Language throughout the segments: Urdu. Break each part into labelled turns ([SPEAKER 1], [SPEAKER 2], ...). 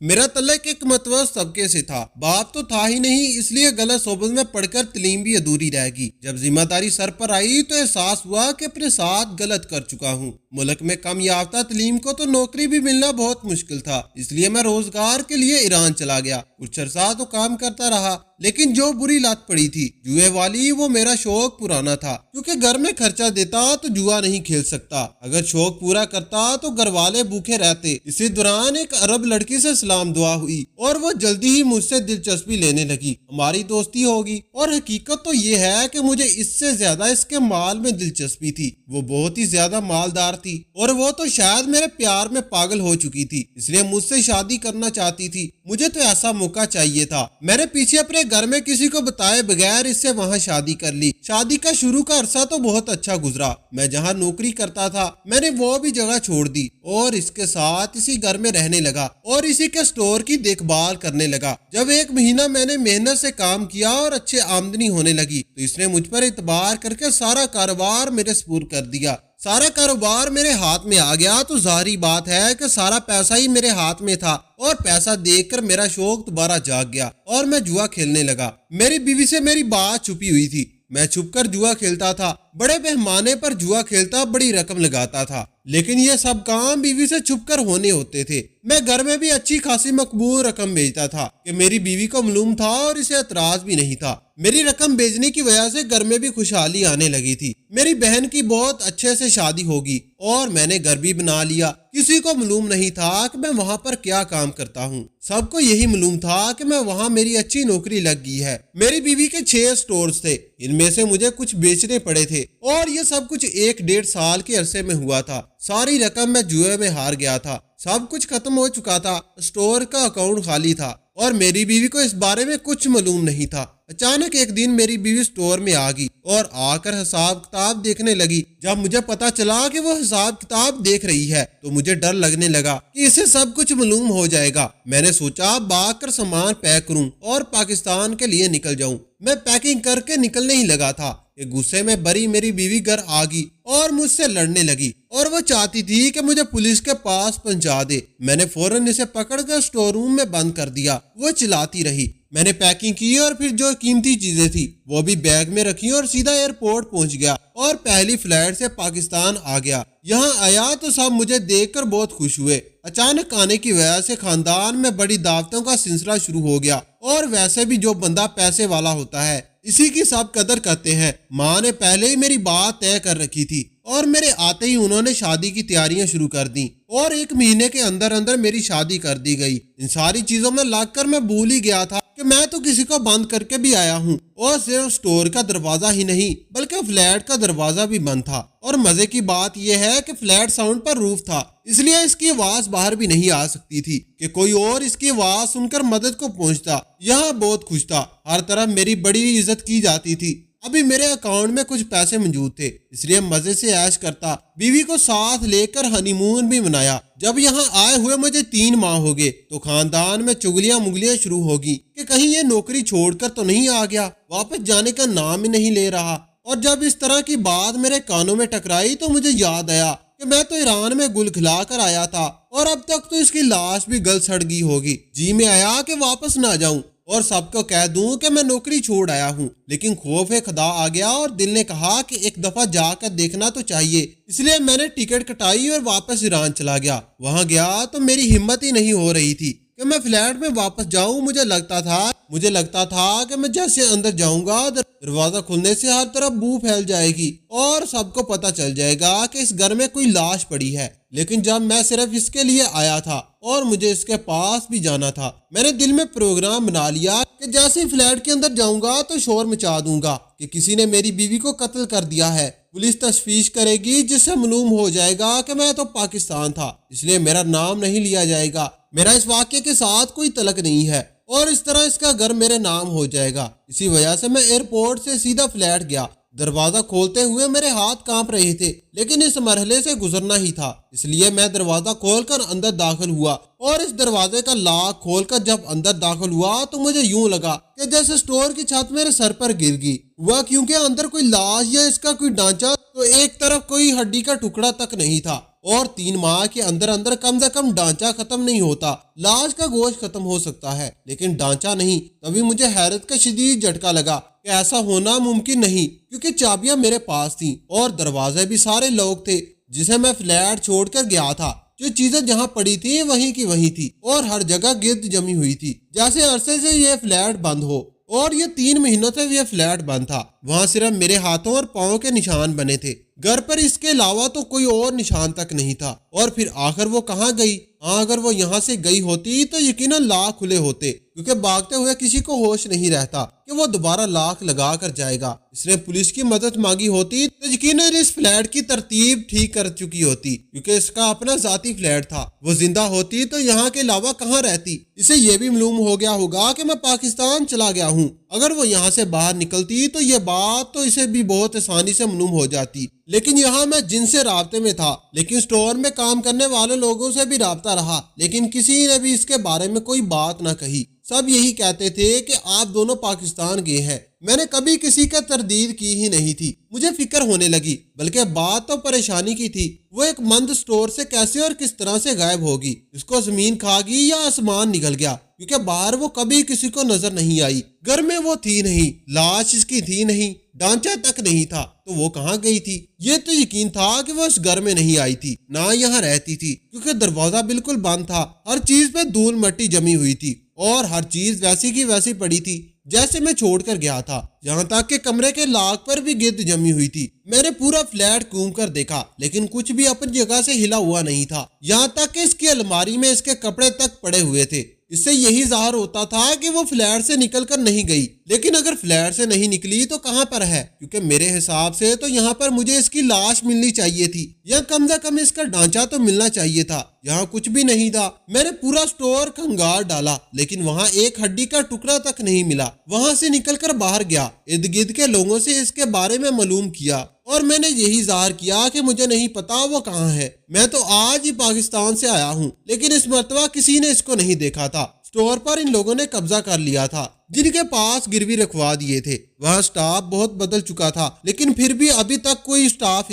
[SPEAKER 1] میرا تعلق ایک متوسط طبقے سے تھا، باپ تو تھا ہی نہیں، اس لیے غلط صحبت میں پڑھ کر تعلیم بھی ادھوری رہ گئی۔ جب ذمہ داری سر پر آئی تو احساس ہوا کہ اپنے ساتھ غلط کر چکا ہوں۔ ملک میں کم یافتہ تعلیم کو تو نوکری بھی ملنا بہت مشکل تھا، اس لیے میں روزگار کے لیے ایران چلا گیا۔ کچھ عرصہ تو کام کرتا رہا، لیکن جو بری لت پڑی تھی جوئے والی، وہ میرا شوق پرانا تھا، کیونکہ گھر میں خرچہ دیتا تو جوا نہیں کھیل سکتا، اگر شوق پورا کرتا تو گھر والے بھوکے رہتے۔ اسی دوران ایک عرب لڑکی سے سلام دعا ہوئی اور وہ جلدی ہی مجھ سے دلچسپی لینے لگی، ہماری دوستی ہوگی۔ اور حقیقت تو یہ ہے کہ مجھے اس سے زیادہ اس کے مال میں دلچسپی تھی، وہ بہت ہی زیادہ مالدار تھی اور وہ تو شاید میرے پیار میں پاگل ہو چکی تھی، اس لیے مجھ سے شادی کرنا چاہتی تھی۔ مجھے تو ایسا موقع چاہیے تھا، میں نے پیچھے اپنے گھر میں کسی کو بتائے بغیر اس سے وہاں شادی کر لی۔ شادی کا شروع کا عرصہ تو بہت اچھا گزرا، میں جہاں نوکری کرتا تھا میں نے وہ بھی جگہ چھوڑ دی اور اس کے ساتھ اسی گھر میں رہنے لگا اور اسی کے سٹور کی دیکھ بھال کرنے لگا۔ جب ایک مہینہ میں نے محنت سے کام کیا اور اچھے آمدنی ہونے لگی تو اس نے مجھ پر اعتبار کر کے سارا کاروبار میرے سپرد کر دیا۔ سارا کاروبار میرے ہاتھ میں آ گیا تو ظاہری بات ہے کہ سارا پیسہ ہی میرے ہاتھ میں تھا، اور پیسہ دیکھ کر میرا شوق دوبارہ جاگ گیا اور میں جوا کھیلنے لگا۔ میری بیوی سے میری بات چھپی ہوئی تھی، میں چھپ کر جوا کھیلتا تھا، بڑے پیمانے پر جوا کھیلتا، بڑی رقم لگاتا تھا، لیکن یہ سب کام بیوی سے چھپ کر ہونے ہوتے تھے۔ میں گھر میں بھی اچھی خاصی مقبول رقم بھیجتا تھا کہ میری بیوی کو معلوم تھا اور اسے اعتراض بھی نہیں تھا۔ میری رقم بھیجنے کی وجہ سے گھر میں بھی خوشحالی آنے لگی تھی۔ میری بہن کی بہت اچھے سے شادی ہوگی اور میں نے گھر بھی بنا لیا۔ کسی کو معلوم نہیں تھا کہ میں وہاں پر کیا کام کرتا ہوں، سب کو یہی معلوم تھا کہ میں وہاں میری اچھی نوکری لگ گئی ہے۔ میری بیوی کے 6 سٹورز تھے، ان میں سے مجھے کچھ بیچنے پڑے تھے اور یہ سب کچھ 1-1.5 سال کے عرصے میں ہوا تھا۔ ساری رقم میں جوئے میں ہار گیا تھا، سب کچھ ختم ہو چکا تھا، سٹور کا اکاؤنٹ خالی تھا اور میری بیوی کو اس بارے میں کچھ معلوم نہیں تھا۔ اچانک ایک دن میری بیوی سٹور میں آ گئی اور آ کر حساب کتاب دیکھنے لگی۔ جب مجھے پتا چلا کہ وہ حساب کتاب دیکھ رہی ہے تو مجھے ڈر لگنے لگا کہ اسے سب کچھ معلوم ہو جائے گا۔ میں نے سوچا بھاگ کر سامان پیک کروں اور پاکستان کے لیے نکل جاؤں۔ میں پیکنگ کر کے نکلنے ہی لگا تھا کہ غصے میں بری میری بیوی گھر آ گئی اور مجھ سے لڑنے لگی اور وہ چاہتی تھی کہ مجھے پولیس کے پاس پہنچا دے۔ میں نے فوراً اسے پکڑ کر سٹور روم میں بند کر دیا۔ وہ چلاتی رہی۔ میں نے پیکنگ کی اور پھر جو قیمتی چیزیں تھی وہ بھی بیگ میں رکھی اور سیدھا ایئرپورٹ پہنچ گیا اور پہلی فلائٹ سے پاکستان آ گیا۔ یہاں آیا تو سب مجھے دیکھ کر بہت خوش ہوئے۔ اچانک آنے کی وجہ سے خاندان میں بڑی دعوتوں کا سلسلہ شروع ہو گیا، اور ویسے بھی جو بندہ پیسے والا ہوتا ہے اسی کی سب قدر کرتے ہیں۔ ماں نے پہلے ہی میری بات طے کر رکھی تھی اور میرے آتے ہی انہوں نے شادی کی تیاریاں شروع کر دیں اور 1 مہینے کے اندر اندر میری شادی کر دی گئی۔ ان ساری چیزوں میں لگ کر میں بھول ہی گیا تھا کہ میں تو کسی کو بند کر کے بھی آیا ہوں، اور صرف سٹور کا دروازہ ہی نہیں بلکہ فلیٹ کا دروازہ بھی بند تھا۔ اور مزے کی بات یہ ہے کہ فلیٹ ساؤنڈ پر روف تھا، اس لیے اس کی آواز باہر بھی نہیں آ سکتی تھی کہ کوئی اور اس کی آواز سن کر مدد کو پہنچتا۔ یہاں بہت خوش تھا، ہر طرف میری بڑی عزت کی جاتی تھی۔ ابھی میرے اکاؤنٹ میں کچھ پیسے موجود تھے، اس لیے مزے سے عیش کرتا، بیوی کو ساتھ لے کر ہنی مون بھی منایا۔ جب یہاں آئے ہوئے مجھے 3 ماہ ہو گئے تو خاندان میں چگلیاں مگلیاں شروع ہو گئی کہ کہیں یہ نوکری چھوڑ کر تو نہیں آ گیا، واپس جانے کا نام ہی نہیں لے رہا۔ اور جب اس طرح کی بات میرے کانوں میں ٹکرائی تو مجھے یاد آیا کہ میں تو ایران میں گل کھلا کر آیا تھا اور اب تک تو اس کی لاش بھی گل سڑ گئی ہوگی۔ جی میں آیا کہ واپس نہ جاؤں اور سب کو کہہ دوں کہ میں نوکری چھوڑ آیا ہوں، لیکن خوف خدا آ گیا اور دل نے کہا کہ ایک دفعہ جا کر دیکھنا تو چاہیے، اس لیے میں نے ٹکٹ کٹائی اور واپس ایران چلا گیا۔ وہاں گیا تو میری ہمت ہی نہیں ہو رہی تھی کہ میں فلیٹ میں واپس جاؤں۔ مجھے لگتا تھا کہ میں جیسے اندر جاؤں گا دروازہ کھلنے سے ہر طرف بو پھیل جائے گی اور سب کو پتہ چل جائے گا کہ اس گھر میں کوئی لاش پڑی ہے، لیکن جب میں صرف اس کے لیے آیا تھا اور مجھے اس کے پاس بھی جانا تھا، میں نے دل میں پروگرام بنا لیا کہ جیسے ہی فلیٹ کے اندر جاؤں گا تو شور مچا دوں گا کہ کسی نے میری بیوی کو قتل کر دیا ہے۔ پولیس تشفیش کرے گی جس سے معلوم ہو جائے گا کہ میں تو پاکستان تھا، اس لیے میرا نام نہیں لیا جائے گا، میرا اس واقعے کے ساتھ کوئی تعلق نہیں ہے اور اس طرح اس کا گھر میرے نام ہو جائے گا۔ اسی وجہ سے میں ایئرپورٹ سے سیدھا فلیٹ گیا۔ دروازہ کھولتے ہوئے میرے ہاتھ کانپ رہے تھے، لیکن اس مرحلے سے گزرنا ہی تھا، اس لیے میں دروازہ کھول کر اندر داخل ہوا اور اس دروازے کا لاک کھول کر جب اندر داخل ہوا تو مجھے یوں لگا کہ جیسے سٹور کی چھت میرے سر پر گر گئی۔ ہوا کیونکہ اندر کوئی لاش یا اس کا کوئی ڈھانچہ تو ایک طرف کوئی ہڈی کا ٹکڑا تک نہیں تھا اور 3 ماہ کے اندر اندر کم سے کم ڈھانچہ ختم نہیں ہوتا، لاش کا گوشت ختم ہو سکتا ہے لیکن ڈھانچہ نہیں۔ تبھی مجھے حیرت کا شدید جھٹکا لگا کہ ایسا ہونا ممکن نہیں، کیونکہ چابیاں میرے پاس تھیں اور دروازے بھی سارے لوگ تھے جسے میں فلیٹ چھوڑ کر گیا تھا۔ جو چیزیں جہاں پڑی تھی وہیں کی وہیں تھی اور ہر جگہ گرد جمی ہوئی تھی، جیسے عرصے سے یہ فلیٹ بند ہو، اور یہ 3 مہینوں سے یہ فلیٹ بند تھا۔ وہاں صرف میرے ہاتھوں اور پاؤں کے نشان بنے تھے، گھر پر اس کے علاوہ تو کوئی اور نشان تک نہیں تھا۔ اور پھر آخر وہ کہاں گئی؟ ہاں، اگر وہ یہاں سے گئی ہوتی تو یقیناً لاک کھلے ہوتے، کیونکہ بھاگتے ہوئے کسی کو ہوش نہیں رہتا کہ وہ دوبارہ لاک لگا کر جائے گا۔ اس نے پولیس کی مدد مانگی ہوتی تو یقیناً اس فلیٹ کی ترتیب ٹھیک کر چکی ہوتی، کیونکہ اس کا اپنا ذاتی فلیٹ تھا۔ وہ زندہ ہوتی تو یہاں کے علاوہ کہاں رہتی؟ اسے یہ بھی معلوم ہو گیا ہوگا کہ میں پاکستان چلا گیا ہوں۔ اگر وہ یہاں سے باہر نکلتی تو یہ بات تو اسے بھی بہت آسانی سے معلوم ہو جاتی، لیکن یہاں میں جن سے رابطے میں تھا، لیکن سٹور میں کام کرنے والے لوگوں سے بھی رابطہ رہا، لیکن کسی نے بھی اس کے بارے میں کوئی بات نہ کہی۔ سب یہی کہتے تھے کہ آپ دونوں پاکستان گئے ہیں۔ میں نے کبھی کسی کا تردید کی ہی نہیں تھی۔ مجھے فکر ہونے لگی، بلکہ بات تو پریشانی کی تھی، وہ ایک بند سٹور سے کیسے اور کس طرح سے غائب ہوگی؟ اس کو زمین کھا گئی یا آسمان نگل گیا؟ کیونکہ باہر وہ کبھی کسی کو نظر نہیں آئی، گھر میں وہ تھی نہیں، لاش اس کی تھی نہیں، ڈھانچہ تک نہیں تھا، تو وہ کہاں گئی تھی؟ یہ تو یقین تھا کہ وہ اس گھر میں نہیں آئی تھی، نہ یہاں رہتی تھی، کیونکہ دروازہ بالکل بند تھا، ہر چیز پہ دھول مٹی جمی ہوئی تھی اور ہر چیز ویسی کی ویسی پڑی تھی جیسے میں چھوڑ کر گیا تھا، یہاں تک کہ کمرے کے لاک پر بھی گرد جمی ہوئی تھی۔ میں نے پورا فلیٹ گھوم کر دیکھا، لیکن کچھ بھی اپنی جگہ سے ہلا ہوا نہیں تھا، یہاں تک کہ اس کی الماری میں اس کے کپڑے تک پڑے ہوئے تھے۔ اس سے یہی ظاہر ہوتا تھا کہ وہ فلیٹ سے نکل کر نہیں گئی، لیکن اگر فلیٹ سے نہیں نکلی تو کہاں پر ہے؟ کیونکہ میرے حساب سے تو یہاں پر مجھے اس کی لاش ملنی چاہیے تھی، یا کم سے کم اس کا ڈھانچہ تو ملنا چاہیے تھا۔ یہاں کچھ بھی نہیں تھا۔ میں نے پورا سٹور کھنگال ڈالا، لیکن وہاں ایک ہڈی کا ٹکڑا تک نہیں ملا۔ وہاں سے نکل کر باہر گیا، ارد گرد کے لوگوں سے اس کے بارے میں معلوم کیا، اور میں نے یہی ظاہر کیا کہ مجھے نہیں پتا وہ کہاں ہے۔ میں تو آج ہی پاکستان سے آیا ہوں، لیکن اس مرتبہ کسی نے اس کو نہیں دیکھا تھا۔ سٹور پر ان لوگوں نے قبضہ کر لیا تھا جن کے پاس گروی رکھوا دیے تھے۔ وہاں سٹاف بہت بدل چکا تھا، لیکن پھر بھی ابھی تک کوئی سٹاف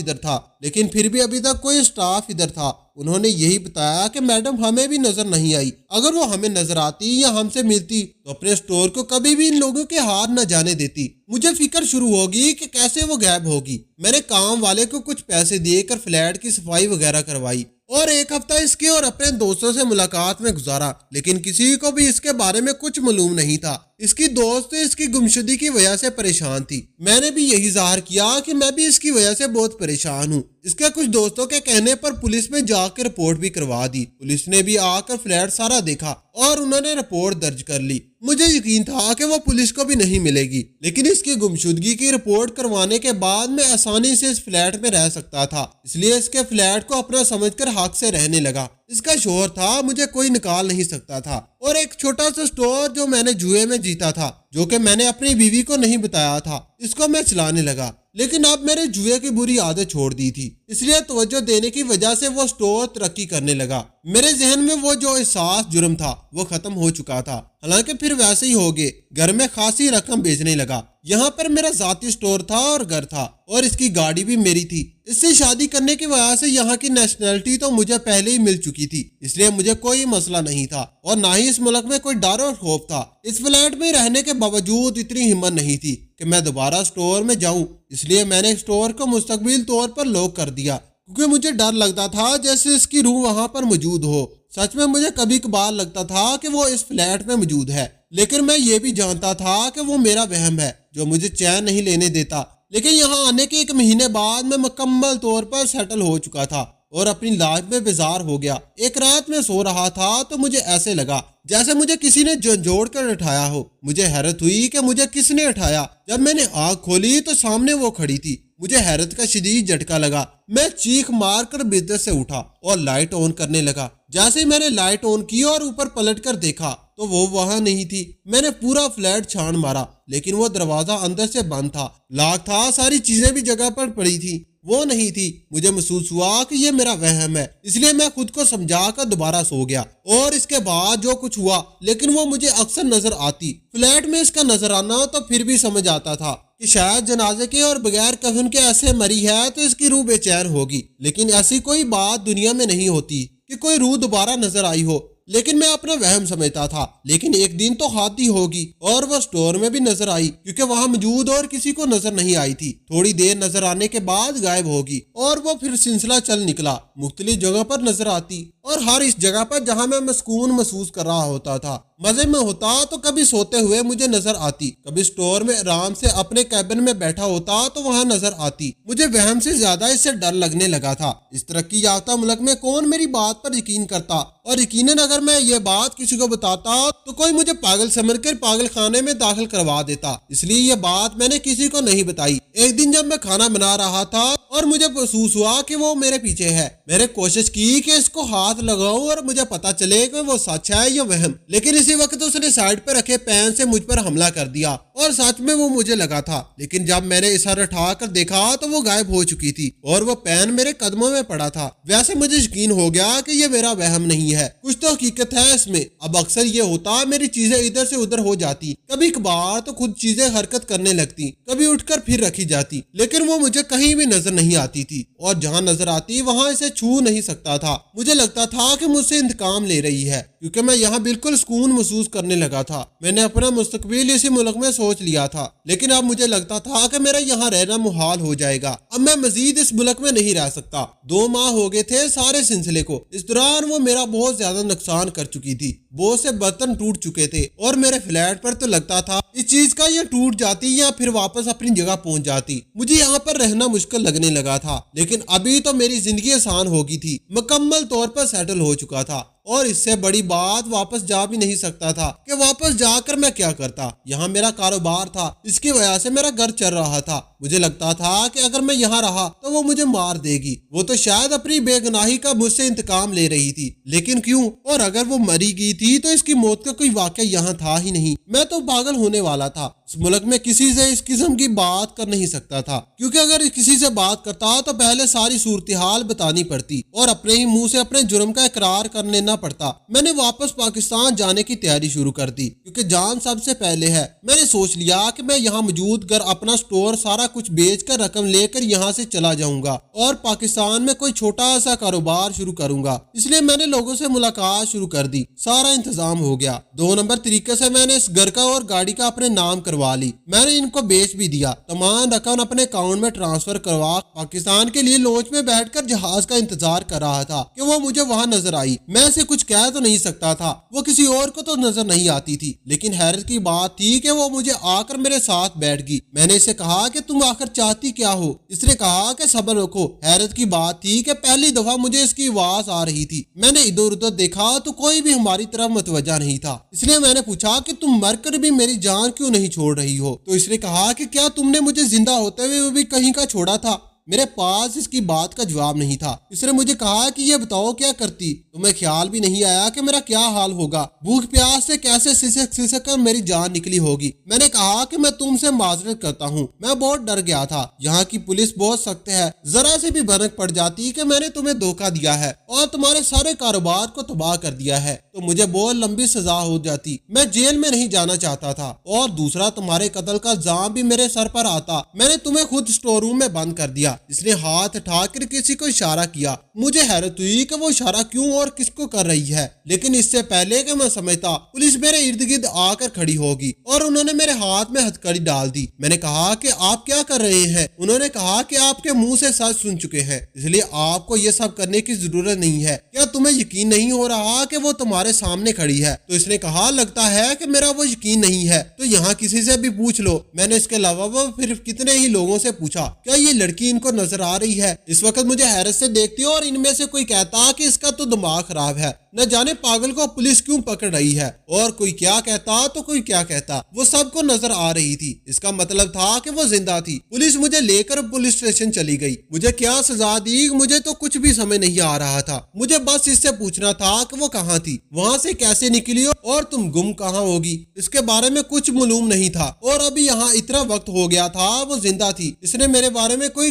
[SPEAKER 1] ادھر تھا۔ انہوں نے یہی بتایا کہ میڈم ہمیں بھی نظر نہیں آئی، اگر وہ ہمیں نظر آتی یا ہم سے ملتی تو اپنے سٹور کو کبھی بھی ان لوگوں کے ہاتھ نہ جانے دیتی۔ مجھے فکر شروع ہوگی کہ کیسے وہ غائب ہوگی۔ میں نے کام والے کو کچھ پیسے دے کر فلیٹ کی صفائی وغیرہ کروائی اور 1 ہفتہ اس کے اور اپنے دوستوں سے ملاقات میں گزارا، لیکن کسی کو بھی اس کے بارے میں کچھ معلوم نہیں تھا۔ اس کی دوست اس کی گمشدگی کی وجہ سے پریشان تھی۔ میں نے بھی یہی ظاہر کیا کہ میں بھی اس کی وجہ سے بہت پریشان ہوں۔ اس کے کچھ دوستوں کے کہنے پر پولیس میں جا کے رپورٹ بھی کروا دی۔ پولیس نے بھی آ کر فلیٹ سارا دیکھا اور انہوں نے رپورٹ درج کر لی۔ مجھے یقین تھا کہ وہ پولیس کو بھی نہیں ملے گی، لیکن اس کی گمشدگی کی رپورٹ کروانے کے بعد میں آسانی سے اس فلیٹ میں رہ سکتا تھا، اس لیے اس کے فلیٹ کو اپنا سمجھ کر حق سے رہنے لگا۔ اس کا شوہر تھا، مجھے کوئی نکال نہیں سکتا تھا، اور ایک چھوٹا سا سٹور جو میں نے جوئے میں جیتا تھا، جو کہ میں نے اپنی بیوی کو نہیں بتایا تھا، اس کو میں چلانے لگا۔ لیکن اب میں نے جوئے کی بری عادت چھوڑ دی تھی، اس لیے توجہ دینے کی وجہ سے وہ سٹور ترقی کرنے لگا۔ میرے ذہن میں وہ جو احساس جرم تھا وہ ختم ہو چکا تھا، حالانکہ پھر ویسے ہی ہو گئے۔ گھر میں خاصی رقم بیچنے لگا۔ یہاں پر میرا ذاتی سٹور تھا اور گھر تھا، اور اس کی گاڑی بھی میری تھی۔ اس سے شادی کرنے کی وجہ سے یہاں کی نیشنلٹی تو مجھے پہلے ہی مل چکی تھی، اس لیے مجھے کوئی مسئلہ نہیں تھا، اور نہ ہی اس ملک میں کوئی ڈر اور خوف تھا۔ اس فلیٹ میں رہنے کے باوجود اتنی ہمت نہیں تھی کہ میں دوبارہ سٹور میں جاؤں، اس لیے میں نے سٹور کو مستقبل طور پر لاک کر دیا، کیونکہ مجھے ڈر لگتا تھا جیسے اس کی روح وہاں پر موجود ہو۔ سچ میں مجھے کبھی کبھار لگتا تھا کہ وہ اس فلیٹ میں موجود ہے، لیکن میں یہ بھی جانتا تھا کہ وہ میرا وہم ہے جو مجھے چین نہیں لینے دیتا۔ لیکن یہاں آنے کے 1 مہینے بعد میں مکمل طور پر سیٹل ہو چکا تھا اور اپنی لائف میں بیزار ہو گیا۔ ایک رات میں سو رہا تھا تو مجھے ایسے لگا جیسے مجھے کسی نے جھنجھوڑ کر اٹھایا ہو۔ مجھے حیرت ہوئی کہ مجھے کس نے اٹھایا۔ جب میں نے آنکھ کھولی تو سامنے وہ کھڑی تھی۔ مجھے حیرت کا شدید جھٹکا لگا۔ میں چیخ مار کر بستر سے اٹھا اور لائٹ آن کرنے لگا۔ جیسے ہی میں نے لائٹ آن کی اور اوپر پلٹ کر دیکھا تو وہ وہاں نہیں تھی۔ میں نے پورا فلیٹ چھان مارا، لیکن وہ دروازہ اندر سے بند تھا، لاک تھا، ساری چیزیں بھی جگہ پر پڑی تھی، وہ نہیں تھی۔ مجھے محسوس ہوا کہ یہ میرا وہم ہے، اس لیے میں خود کو سمجھا کر دوبارہ سو گیا۔ اور اس کے بعد جو کچھ ہوا، لیکن وہ مجھے اکثر نظر آتی۔ فلیٹ میں اس کا نظر آنا تو پھر بھی سمجھ آتا تھا کہ شاید جنازے کے اور بغیر کفن کے ایسے مری ہے تو اس کی روح بے چین ہوگی، لیکن ایسی کوئی بات دنیا میں نہیں ہوتی کہ کوئی روح دوبارہ نظر آئی ہو۔ لیکن میں اپنا وہم سمجھتا تھا، لیکن ایک دن تو ہاتھی ہوگی، اور وہ سٹور میں بھی نظر آئی کیونکہ وہاں موجود اور کسی کو نظر نہیں آئی تھی۔ تھوڑی دیر نظر آنے کے بعد غائب ہوگی، اور وہ پھر سلسلہ چل نکلا، مختلف جگہ پر نظر آتی، اور ہر اس جگہ پر جہاں میں سکون محسوس کر رہا ہوتا تھا، مزے میں ہوتا تو کبھی سوتے ہوئے مجھے نظر آتی، کبھی سٹور میں آرام سے اپنے کیبن میں بیٹھا ہوتا تو وہاں نظر آتی۔ مجھے وہم سے زیادہ اس سے ڈر لگنے لگا تھا۔ اس ترقی یافتہ ملک میں کون میری بات پر یقین کرتا، اور یقیناً اگر میں یہ بات کسی کو بتاتا تو کوئی مجھے پاگل سمجھ کر پاگل خانے میں داخل کروا دیتا، اس لیے یہ بات میں نے کسی کو نہیں بتائی۔ ایک دن جب میں کھانا بنا رہا تھا اور مجھے محسوس ہوا کہ وہ میرے پیچھے ہے، میں نے کوشش کی کہ اس کو ہاتھ لگاؤں اور مجھے پتا چلے کہ وہ سچ ہے یا وہم، لیکن اسی وقت اس نے سائڈ پہ رکھے پین سے مجھ پر حملہ کر دیا، اور سچ میں وہ مجھے لگا تھا، لیکن جب میں نے اسے اٹھا کر دیکھا تو وہ غائب ہو چکی تھی اور وہ پین میرے قدموں میں پڑا تھا۔ ویسے مجھے یقین ہو گیا کہ یہ میرا وہم نہیں ہے، کچھ تو حقیقت ہے اس میں۔ اب اکثر یہ ہوتا میری چیزیں ادھر سے ادھر ہو جاتی، کبھی کبھار تو خود چیزیں حرکت کرنے لگتی، کبھی اٹھ کر پھر رکھی جاتی، لیکن وہ مجھے کہیں بھی نظر نہیں آتی تھی، اور جہاں نظر آتی وہاں اسے چھو نہیں سکتا تھا۔ مجھے لگتا تھا کہ مجھ سے انتقام لے رہی ہے، کیونکہ میں یہاں بالکل سکون محسوس کرنے لگا تھا۔ میں نے اپنا مستقبل اسی ملک میں سوچ لیا تھا، لیکن اب مجھے لگتا تھا کہ میرا یہاں رہنا محال ہو جائے گا، اب میں مزید اس ملک میں نہیں رہ سکتا۔ 2 ماہ ہو گئے تھے سارے سلسلے کو، اس دوران وہ میرا بہت زیادہ نقصان کر چکی تھی، بہت سے برتن ٹوٹ چکے تھے، اور میرے فلیٹ پر تو لگتا تھا اس چیز کا یہ ٹوٹ جاتی یا پھر واپس اپنی جگہ پہنچ جاتی۔ مجھے یہاں پر رہنا مشکل لگنے لگا تھا، لیکن ابھی تو میری زندگی آسان ہو گئی تھی، مکمل طور پر سیٹل ہو چکا تھا، اور اس سے بڑی بات واپس جا بھی نہیں سکتا تھا کہ واپس جا کر میں کیا کرتا۔ یہاں میرا کاروبار تھا، اس کی وجہ سے میرا گھر چل رہا تھا۔ مجھے لگتا تھا کہ اگر میں یہاں رہا تو وہ مجھے مار دے گی، وہ تو شاید اپنی بے گناہی کا مجھ سے انتقام لے رہی تھی، لیکن کیوں؟ اور اگر وہ مری گئی تھی تو اس کی موت کا کوئی واقعہ یہاں تھا ہی نہیں۔ میں تو پاگل ہونے والا تھا، اس ملک میں کسی سے اس قسم کی بات کر نہیں سکتا تھا، کیونکہ اگر کسی سے بات کرتا تو پہلے ساری صورتحال بتانی پڑتی اور اپنے ہی منہ سے اپنے جرم کا اقرار کر لینا پڑتا۔ میں نے واپس پاکستان جانے کی تیاری شروع کر دی، کیونکہ جان سب سے پہلے ہے۔ میں نے سوچ لیا کہ میں یہاں موجود گھر، اپنا سٹور، سارا کچھ بیچ کر رقم لے کر یہاں سے چلا جاؤں گا اور پاکستان میں کوئی چھوٹا سا کاروبار شروع کروں گا۔ اس لیے میں نے لوگوں سے ملاقات شروع کر دی، سارا انتظام ہو گیا۔ 2 نمبر طریقے سے میں نے اس گھر کا اور گاڑی کا اپنے نام کروا لی، میں نے ان کو بیچ بھی دیا، تمام رقم اپنے اکاؤنٹ میں ٹرانسفر کروا پاکستان کے لیے لانچ میں بیٹھ کر جہاز کا انتظار کر رہا تھا کہ وہ مجھے وہاں نظر آئی۔ میں اسے کچھ کہہ تو نہیں سکتا تھا، وہ کسی اور کو تو نظر نہیں آتی تھی، لیکن حیرت کی بات تھی کہ وہ مجھے آ کر میرے ساتھ بیٹھ گئی۔ میں نے اسے کہا کہ تم آخر چاہتی کیا ہو؟ اس نے کہا کہ صبر رکھو۔ حیرت کی بات تھی کہ پہلی دفعہ مجھے اس کی آواز آ رہی تھی۔ میں نے ادھر ادھر دیکھا تو کوئی بھی ہماری طرف متوجہ نہیں تھا، اس لیے میں نے پوچھا کہ تم مر کر بھی میری جان کیوں نہیں چھوڑ رہی ہو؟ تو اس نے کہا کہ کیا تم نے مجھے زندہ ہوتے ہوئے بھی کہیں کا چھوڑا تھا؟ میرے پاس اس کی بات کا جواب نہیں تھا۔ اس نے مجھے کہا کہ یہ بتاؤ کیا کرتی؟ تمہیں خیال بھی نہیں آیا کہ میرا کیا حال ہوگا؟ بھوک پیاس سے کیسے سسک کر میری جان نکلی ہوگی؟ میں نے کہا کہ میں تم سے معذرت کرتا ہوں، میں بہت ڈر گیا تھا، یہاں کی پولیس بہت سخت ہے، ذرا سے بھی بھنک پڑ جاتی کہ میں نے تمہیں دھوکہ دیا ہے اور تمہارے سارے کاروبار کو تباہ کر دیا ہے تو مجھے بہت لمبی سزا ہو جاتی، میں جیل میں نہیں جانا چاہتا تھا، اور دوسرا تمہارے قتل کا الزام بھی میرے سر پر آتا، میں نے تمہیں خود سٹور روم میں بند کر دیا۔ اس نے ہاتھ اٹھا کر کسی کو اشارہ کیا۔ مجھے حیرت ہوئی کہ وہ اشارہ کیوں اور کس کو کر رہی ہے، لیکن اس سے پہلے کہ میں سمجھتا پولیس میرے ارد گرد آ کر کھڑی ہوگی اور انہوں نے میرے ہاتھ میں ہتھکڑی ڈال دی۔ میں نے کہا کہ آپ کیا کر رہے ہیں؟ انہوں نے کہا کہ آپ کے منہ سے سچ سن چکے ہیں، اس لیے آپ کو یہ سب کرنے کی ضرورت نہیں ہے۔ کیا تمہیں یقین نہیں ہو رہا کہ وہ تمہارے سامنے کھڑی ہے؟ تو اس نے کہا لگتا ہے کہ میرا وہ یقین نہیں ہے تو یہاں کسی سے بھی پوچھ لو۔ میں نے اس کے علاوہ وہ پھر کتنے ہی لوگوں سے پوچھا کیا یہ لڑکی ان کو نظر آ رہی ہے؟ اس وقت مجھے حیرت سے دیکھتی اور ان میں سے کوئی کہتا کہ اس کا تو دماغ خراب ہے، نہ جانے پاگل کو پولیس کیوں پکڑ رہی ہے، اور کوئی کیا کہتا تو کوئی کیا کہتا، وہ سب کو نظر آ رہی تھی۔ اس کا مطلب تھا کہ وہ زندہ تھی۔ پولیس مجھے لے کر پولیس اسٹیشن چلی گئی۔ مجھے کیا سزا دی مجھے تو کچھ بھی سمجھ نہیں آ رہا تھا۔ مجھے بس اس سے پوچھنا تھا کہ وہ کہاں تھی، وہاں سے کیسے نکلی اور تم گم کہاں ہوگی، اس کے بارے میں کچھ معلوم نہیں تھا، اور ابھی یہاں اتنا وقت ہو گیا تھا وہ زندہ تھی۔ اس نے میرے بارے میں کوئی